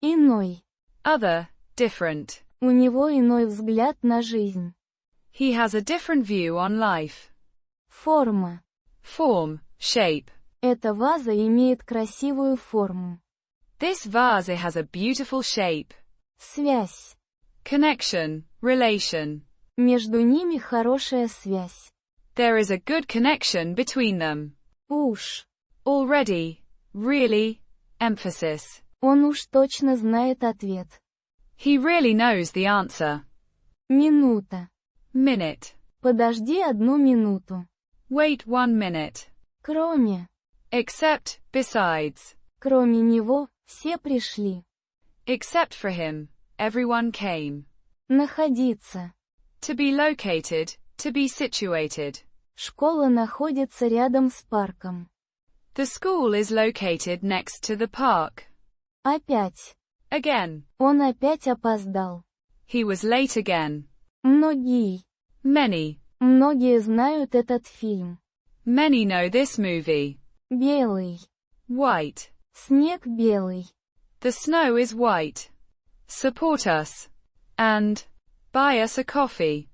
Иной. Other, different. У него иной взгляд на жизнь. He has a different view on life. Форма. Form, shape. Эта ваза имеет красивую форму. This vase has a beautiful shape. Связь. Connection, relation. Между ними хорошая связь. There is a good connection between them. Уж. Already, really, emphasis. Он уж точно знает ответ. He really knows the answer. Минута. Minute. Подожди 1 минуту. Wait 1 minute. Кроме. Except, besides. Кроме него, все пришли. Except for him, everyone came. Находиться. To be located, to be situated. Школа находится рядом с парком. The school is located next to the park. Опять. Again. Он опять опоздал. He was late again. Многие. Many. Многие знают этот фильм. Many know this movie. Белый. White. Снег белый. The snow is white. Support us. And buy us a coffee.